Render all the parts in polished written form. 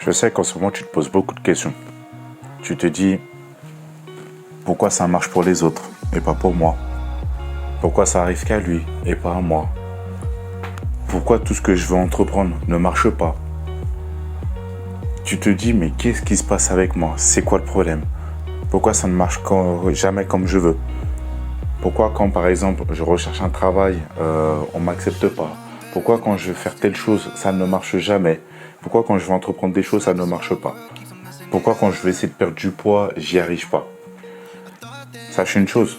Je sais qu'en ce moment, tu te poses beaucoup de questions. Tu te dis, pourquoi ça marche pour les autres et pas pour moi? Pourquoi ça arrive qu'à lui et pas à moi? Pourquoi tout ce que je veux entreprendre ne marche pas? Tu te dis, mais qu'est-ce qui se passe avec moi? C'est quoi le problème? Pourquoi ça ne marche jamais comme je veux? Pourquoi quand, par exemple, je recherche un travail, on ne m'accepte pas? Pourquoi quand je veux faire telle chose, ça ne marche jamais? Pourquoi quand je veux entreprendre des choses, ça ne marche pas? Pourquoi quand je veux essayer de perdre du poids, j'y arrive pas? Sache une chose,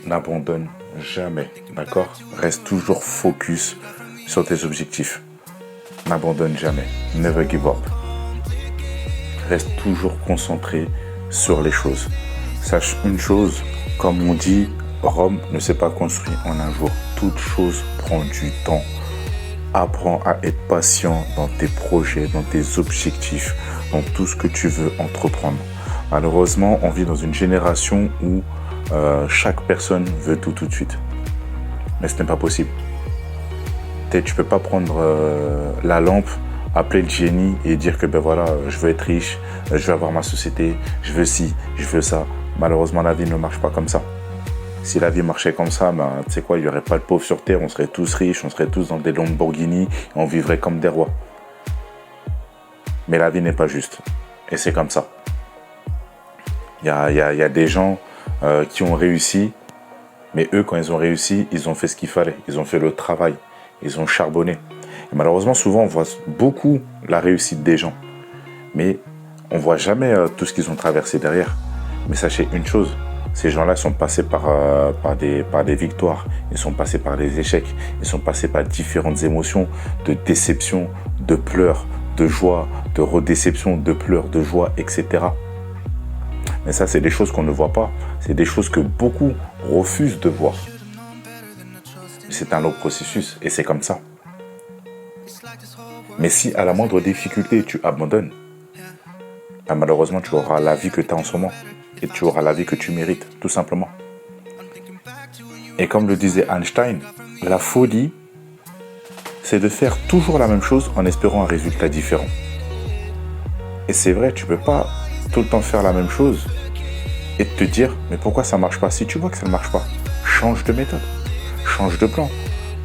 n'abandonne jamais, d'accord? Reste toujours focus sur tes objectifs. N'abandonne jamais, never give up. Reste toujours concentré sur les choses. Sache une chose, comme on dit, Rome ne s'est pas construit en un jour. Toute chose prend du temps. Apprends à être patient dans tes projets, dans tes objectifs, dans tout ce que tu veux entreprendre. Malheureusement, on vit dans une génération où chaque personne veut tout de suite. Mais ce n'est pas possible. Tu ne peux pas prendre la lampe, appeler le génie et dire que ben voilà, je veux être riche, je veux avoir ma société, je veux ci, je veux ça. Malheureusement, la vie ne marche pas comme ça. Si la vie marchait comme ça, ben, tu sais quoi, il n'y aurait pas de pauvres sur Terre, on serait tous riches, on serait tous dans des Lamborghini, et on vivrait comme des rois. Mais la vie n'est pas juste. Et c'est comme ça. Il y a des gens qui ont réussi, mais eux, quand ils ont réussi, ils ont fait ce qu'il fallait. Ils ont fait le travail. Ils ont charbonné. Et malheureusement, souvent, on voit beaucoup la réussite des gens. Mais on ne voit jamais tout ce qu'ils ont traversé derrière. Mais sachez une chose, ces gens-là sont passés par des victoires. Ils sont passés par des échecs. Ils sont passés par différentes émotions, de déception, de pleurs, de joie, de redéception, de pleurs, de joie, etc. Mais ça, c'est des choses qu'on ne voit pas. C'est des choses que beaucoup refusent de voir. C'est un long processus et c'est comme ça. Mais si à la moindre difficulté, tu abandonnes, ben malheureusement, tu auras la vie que tu as en ce moment. Et tu auras la vie que tu mérites, tout simplement. Et comme le disait Einstein, la folie, c'est de faire toujours la même chose en espérant un résultat différent. Et c'est vrai, tu ne peux pas tout le temps faire la même chose et te dire, mais pourquoi ça ne marche pas? Si tu vois que ça ne marche pas, change de méthode, change de plan.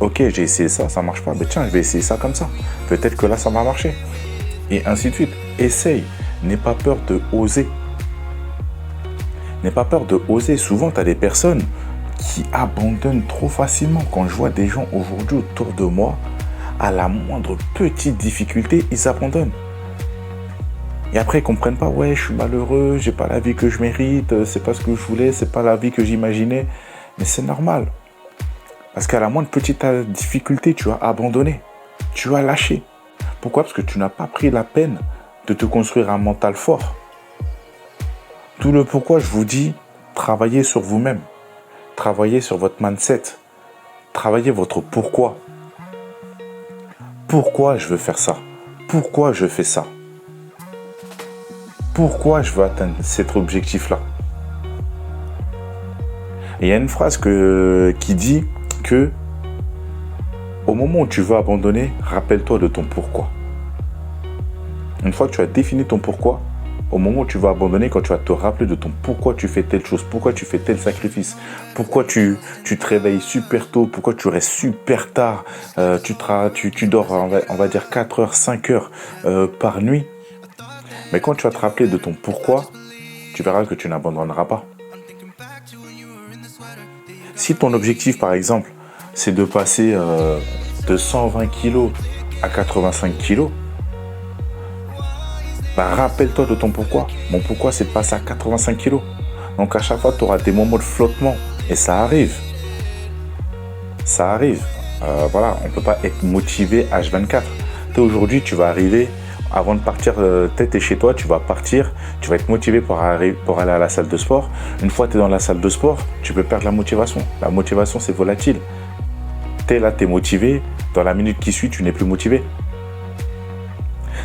Ok, j'ai essayé ça, ça ne marche pas, mais tiens, je vais essayer ça comme ça. Peut-être que là, ça va marcher. Et ainsi de suite. Essaye, n'aie pas peur de oser. N'aie pas peur de oser. Souvent, tu as des personnes qui abandonnent trop facilement. Quand je vois des gens aujourd'hui autour de moi, à la moindre petite difficulté, ils abandonnent. Et après, ils ne comprennent pas, ouais, je suis malheureux, j'ai pas la vie que je mérite, c'est pas ce que je voulais, c'est pas la vie que j'imaginais. Mais c'est normal. Parce qu'à la moindre petite difficulté, tu as abandonné. Tu as lâché. Pourquoi? Parce que tu n'as pas pris la peine de te construire un mental fort. Tout le pourquoi je vous dis, travaillez sur vous-même. Travaillez sur votre mindset. Travaillez votre pourquoi. Pourquoi je veux faire ça? Pourquoi je fais ça? Pourquoi je veux atteindre cet objectif-là? Et il y a une phrase qui dit que au moment où tu veux abandonner, rappelle-toi de ton pourquoi. Une fois que tu as défini ton pourquoi, au moment où tu vas abandonner, quand tu vas te rappeler de ton pourquoi tu fais telle chose, pourquoi tu fais tel sacrifice, pourquoi tu te réveilles super tôt, pourquoi tu restes super tard, tu dors, on va dire 4 heures, 5 heures par nuit. Mais quand tu vas te rappeler de ton pourquoi, tu verras que tu n'abandonneras pas. Si ton objectif, par exemple, c'est de passer de 120 kg à 85 kg, bah, rappelle-toi de ton pourquoi. Mon pourquoi, c'est de passer à 85 kg. Donc à chaque fois, tu auras des moments de flottement. Et ça arrive. Ça arrive. Voilà, on ne peut pas être motivé H24. Aujourd'hui, tu vas arriver, avant de partir, tu es chez toi, tu vas partir, tu vas être motivé pour aller à la salle de sport. Une fois que tu es dans la salle de sport, tu peux perdre la motivation. La motivation, c'est volatile. Tu es là, tu es motivé. Dans la minute qui suit, tu n'es plus motivé.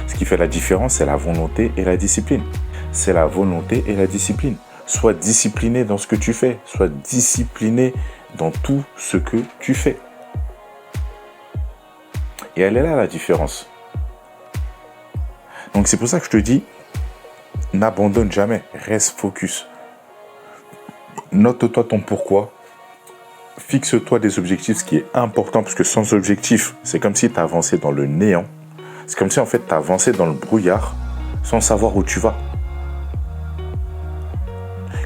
Ce qui fait la différence, c'est la volonté et la discipline. C'est la volonté et la discipline. Sois discipliné dans ce que tu fais. Sois discipliné dans tout ce que tu fais. Et elle est là la différence. Donc c'est pour ça que je te dis, n'abandonne jamais, reste focus. Note-toi ton pourquoi. Fixe-toi des objectifs, ce qui est important, parce que sans objectif, c'est comme si tu avançais dans le néant. C'est comme si en fait tu avançais dans le brouillard sans savoir où tu vas.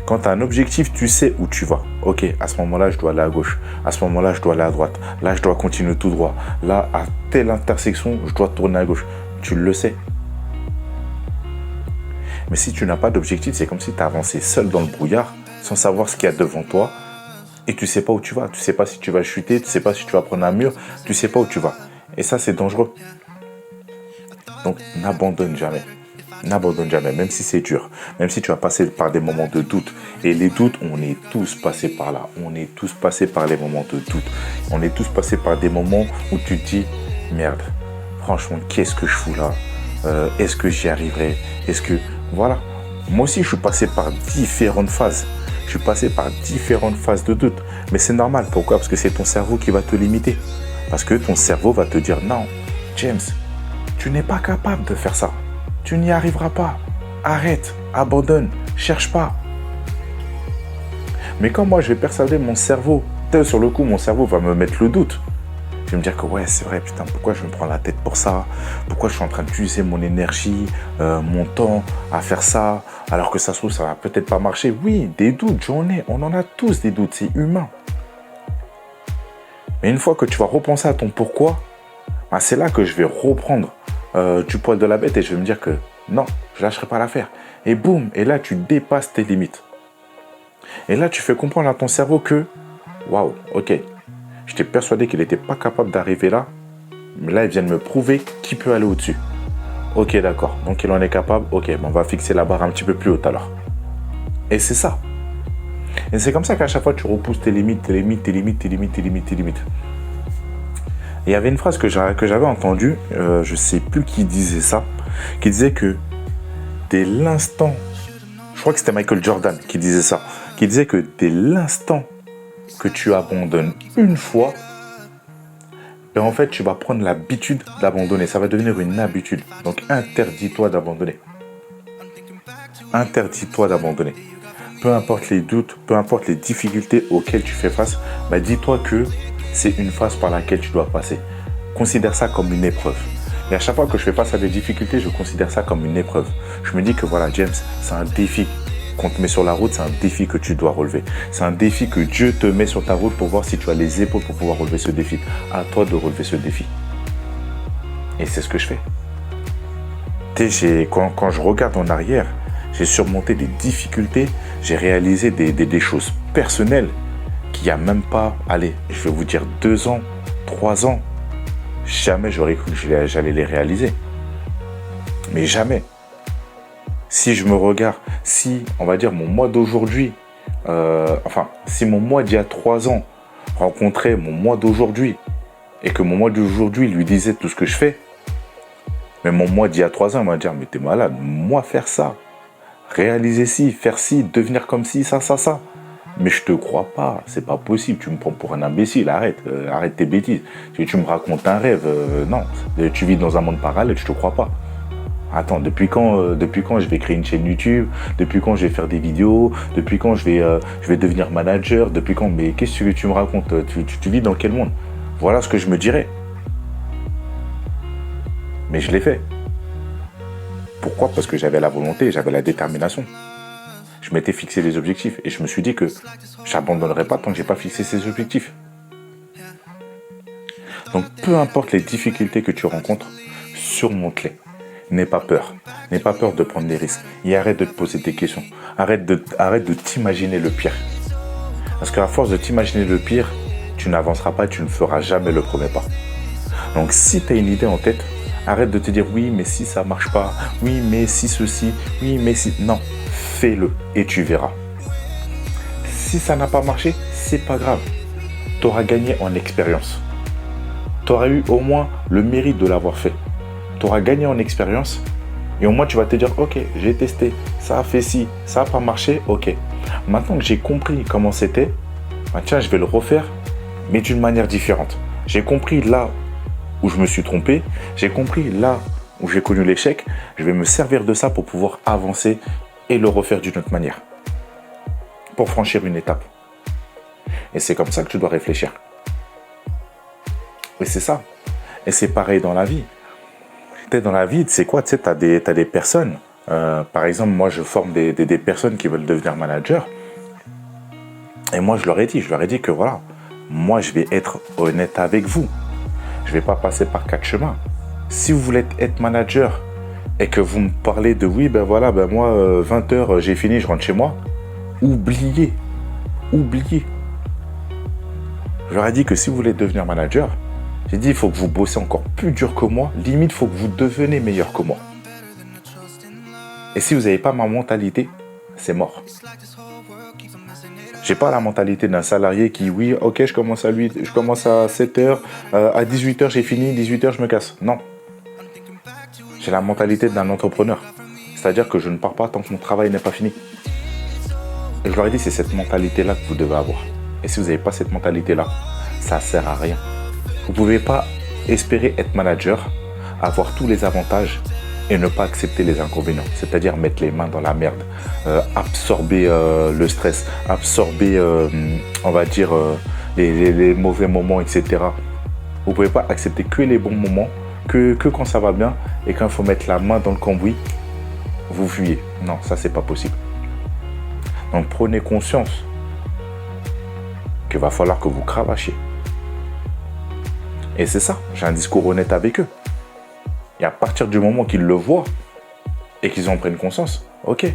Quand tu as un objectif, tu sais où tu vas. Ok, à ce moment-là, je dois aller à gauche. À ce moment-là, je dois aller à droite. Là, je dois continuer tout droit. Là, à telle intersection, je dois tourner à gauche. Tu le sais. Mais si tu n'as pas d'objectif, c'est comme si tu avançais seul dans le brouillard, sans savoir ce qu'il y a devant toi, et tu ne sais pas où tu vas. Tu ne sais pas si tu vas chuter, tu ne sais pas si tu vas prendre un mur, tu ne sais pas où tu vas. Et ça, c'est dangereux. Donc, n'abandonne jamais. N'abandonne jamais, même si c'est dur, même si tu vas passer par des moments de doute. Et les doutes, on est tous passés par là. On est tous passés par les moments de doute. On est tous passés par des moments où tu te dis, merde, franchement, qu'est-ce que je fous là? Est-ce que j'y arriverai? Est-ce que... Voilà. Moi aussi, je suis passé par différentes phases. Je suis passé par différentes phases de doute. Mais c'est normal. Pourquoi? Parce que c'est ton cerveau qui va te limiter. Parce que ton cerveau va te dire, non, James, tu n'es pas capable de faire ça. Tu n'y arriveras pas. Arrête, abandonne, cherche pas. Mais quand moi, je vais persuader mon cerveau, sur le coup, mon cerveau va me mettre le doute. Je vais me dire que ouais, c'est vrai, putain, pourquoi je me prends la tête pour ça? Pourquoi je suis en train d'utiliser mon énergie, mon temps à faire ça, alors que ça se trouve, ça va peut-être pas marcher. Oui, des doutes, j'en ai. On en a tous des doutes, c'est humain. Mais une fois que tu vas repenser à ton pourquoi, bah, c'est là que je vais reprendre du poil de la bête et je vais me dire que non, je lâcherai pas l'affaire. Et boum, et là, tu dépasses tes limites. Et là, tu fais comprendre à ton cerveau que, waouh, ok, j'étais persuadé qu'il n'était pas capable d'arriver là, mais là, il vient de me prouver qu'il peut aller au-dessus. Ok, d'accord, donc il en est capable, ok, on va fixer la barre un petit peu plus haute alors. Et c'est ça. Et c'est comme ça qu'à chaque fois, tu repousses tes limites, tes limites, tes limites, tes limites, tes limites, tes limites. Et il y avait une phrase que j'avais entendue, je ne sais plus qui disait ça, qui disait que dès l'instant, je crois que c'était Michael Jordan qui disait ça, qui disait que dès l'instant que tu abandonnes une fois, ben en fait, tu vas prendre l'habitude d'abandonner. Ça va devenir une habitude. Donc, interdis-toi d'abandonner. Interdis-toi d'abandonner. Peu importe les doutes, peu importe les difficultés auxquelles tu fais face, ben dis-toi que c'est une phase par laquelle tu dois passer. Considère ça comme une épreuve. Et à chaque fois que je fais face à des difficultés, je considère ça comme une épreuve. Je me dis que voilà, James, c'est un défi qu'on te met sur la route, c'est un défi que tu dois relever. C'est un défi que Dieu te met sur ta route pour voir si tu as les épaules pour pouvoir relever ce défi. À toi de relever ce défi. Et c'est ce que je fais. Quand je regarde en arrière, j'ai surmonté des difficultés, j'ai réalisé des choses personnelles qu'il n'y a même pas, allez, je vais vous dire 2 ans, 3 ans, jamais j'aurais cru que j'allais les réaliser. Mais jamais. Si je me regarde, si, on va dire, mon moi d'aujourd'hui, si mon moi d'il y a 3 ans rencontrait mon moi d'aujourd'hui et que mon moi d'aujourd'hui lui disait tout ce que je fais, mais mon moi d'il y a 3 ans, il va dire, mais t'es malade, moi faire ça, réaliser ci, faire ci, devenir comme ci, ça. Mais je te crois pas, c'est pas possible, tu me prends pour un imbécile, arrête tes bêtises. Tu me racontes un rêve, non, tu vis dans un monde parallèle, je te crois pas. Attends, depuis quand je vais créer une chaîne YouTube? Depuis quand je vais faire des vidéos? Depuis quand je vais devenir manager? Depuis quand? Mais qu'est-ce que tu me racontes? Tu vis dans quel monde? Voilà ce que je me dirais. Mais je l'ai fait. Pourquoi? Parce que j'avais la volonté, j'avais la détermination. Je m'étais fixé des objectifs et je me suis dit que j'abandonnerai pas tant que j'ai pas fixé ces objectifs. Donc peu importe les difficultés que tu rencontres, surmonte-les. N'aie pas peur. N'aie pas peur de prendre des risques. Et arrête de te poser des questions. Arrête de t'imaginer le pire. Parce qu'à force de t'imaginer le pire, tu n'avanceras pas et tu ne feras jamais le premier pas. Donc si tu as une idée en tête, arrête de te dire oui, mais si ça ne marche pas, oui, mais si ceci, oui, mais si... Non, fais-le et tu verras. Si ça n'a pas marché, c'est pas grave. Tu auras gagné en expérience. Tu auras eu au moins le mérite de l'avoir fait. Tu auras gagné en expérience et au moins tu vas te dire ok, j'ai testé, ça a fait ci, ça n'a pas marché, ok. Maintenant que j'ai compris comment c'était, bah tiens, je vais le refaire, mais d'une manière différente. J'ai compris là où je me suis trompé, j'ai compris là où j'ai connu l'échec, je vais me servir de ça pour pouvoir avancer et le refaire d'une autre manière. Pour franchir une étape. Et c'est comme ça que tu dois réfléchir. Et c'est ça. Et c'est pareil dans la vie. Tu es dans la vie, tu sais quoi, tu sais, t'as des personnes. Par exemple, moi, je forme des personnes qui veulent devenir manager. Et moi, je leur ai dit que voilà, moi, je vais être honnête avec vous. Je ne vais pas passer par 4 chemins. Si vous voulez être manager et que vous me parlez de oui, ben voilà, ben moi, 20h, j'ai fini, je rentre chez moi. Oubliez. Je leur ai dit que si vous voulez devenir manager, j'ai dit il faut que vous bossez encore plus dur que moi. Limite, il faut que vous devenez meilleur que moi. Et si vous n'avez pas ma mentalité, c'est mort. J'ai pas la mentalité d'un salarié qui, oui, ok, je commence à 7h, à 18h j'ai fini, 18h je me casse. Non. J'ai la mentalité d'un entrepreneur. C'est-à-dire que je ne pars pas tant que mon travail n'est pas fini. Et je leur ai dit, c'est cette mentalité-là que vous devez avoir. Et si vous n'avez pas cette mentalité-là, ça ne sert à rien. Vous ne pouvez pas espérer être manager, avoir tous les avantages et ne pas accepter les inconvénients. C'est-à-dire mettre les mains dans la merde, absorber le stress, absorber, on va dire, les mauvais moments, etc. Vous ne pouvez pas accepter que les bons moments, que quand ça va bien, et quand il faut mettre la main dans le cambouis, vous fuyez. Non, ça, c'est pas possible. Donc, prenez conscience qu'il va falloir que vous cravachiez. Et c'est ça, j'ai un discours honnête avec eux. Et à partir du moment qu'ils le voient et qu'ils en prennent conscience, ok,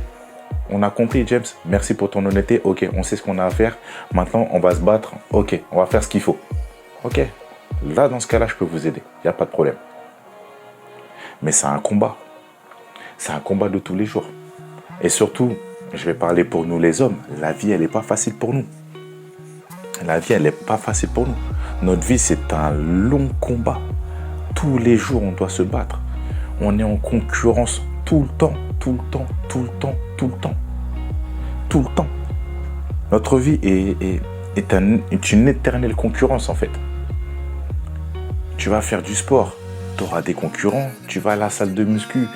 on a compris James, merci pour ton honnêteté, ok, on sait ce qu'on a à faire, maintenant on va se battre, ok, on va faire ce qu'il faut. Ok, là dans ce cas-là, je peux vous aider, il n'y a pas de problème. Mais c'est un combat de tous les jours. Et surtout, je vais parler pour nous les hommes, la vie elle n'est pas facile pour nous. La vie elle n'est pas facile pour nous. Notre vie c'est un long combat. Tous les jours, on doit se battre. On est en concurrence tout le temps. Notre vie est une éternelle concurrence, en fait. Tu vas faire du sport, tu auras des concurrents. Tu vas à la salle de muscu,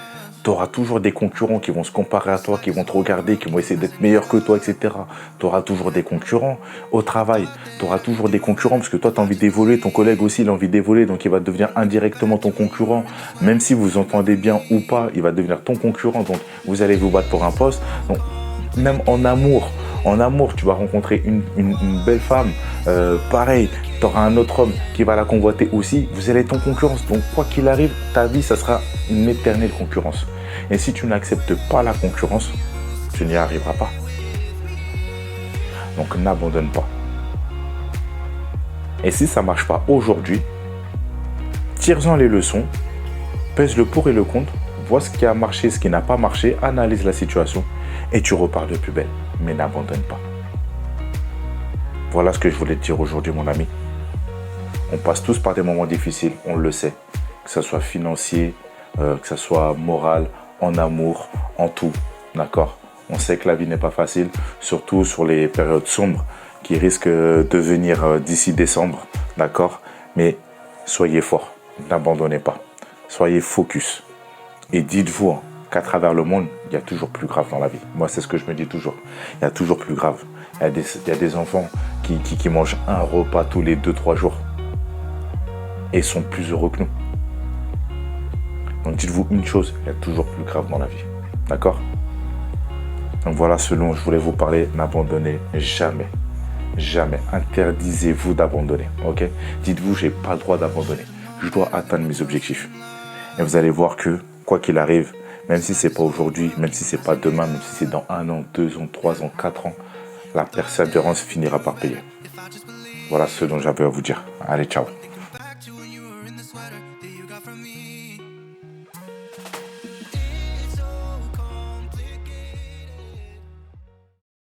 tu auras toujours des concurrents qui vont se comparer à toi, qui vont te regarder, qui vont essayer d'être meilleurs que toi, etc. Tu auras toujours des concurrents. Au travail, tu auras toujours des concurrents parce que toi, tu as envie d'évoluer, ton collègue aussi, il a envie d'évoluer, donc il va devenir indirectement ton concurrent. Même si vous entendez bien ou pas, il va devenir ton concurrent, donc vous allez vous battre pour un poste. Donc, même en amour, tu vas rencontrer une belle femme, pareil, tu auras un autre homme qui va la convoiter aussi, vous allez être en concurrence. Donc quoi qu'il arrive, ta vie, ça sera une éternelle concurrence. Et si tu n'acceptes pas la concurrence, tu n'y arriveras pas. Donc n'abandonne pas. Et si ça ne marche pas aujourd'hui, tire-en les leçons, pèse le pour et le contre, vois ce qui a marché, ce qui n'a pas marché, analyse la situation et tu repars de plus belle. Mais n'abandonne pas. Voilà ce que je voulais te dire aujourd'hui, mon ami. On passe tous par des moments difficiles, on le sait. Que ce soit financier, que ce soit moral, en amour, en tout. D'accord ? On sait que la vie n'est pas facile, surtout sur les périodes sombres qui risquent de venir d'ici décembre. D'accord ? Mais soyez forts, n'abandonnez pas. Soyez focus. Et dites-vous qu'à travers le monde, il y a toujours plus grave dans la vie. Moi, c'est ce que je me dis toujours. Il y a toujours plus grave. Il y a des enfants qui mangent un repas tous les 2-3 jours. Et sont plus heureux que nous. Donc dites-vous une chose, il y a toujours plus grave dans la vie. D'accord ? Donc voilà ce dont je voulais vous parler. N'abandonnez jamais. Jamais. Interdisez-vous d'abandonner. Ok ? Dites-vous, j'ai pas le droit d'abandonner. Je dois atteindre mes objectifs. Et vous allez voir que, quoi qu'il arrive, même si c'est pas aujourd'hui, même si c'est pas demain, même si c'est dans 1 an, 2 ans, 3 ans, 4 ans, la persévérance finira par payer. Voilà ce dont j'avais à vous dire. Allez, ciao.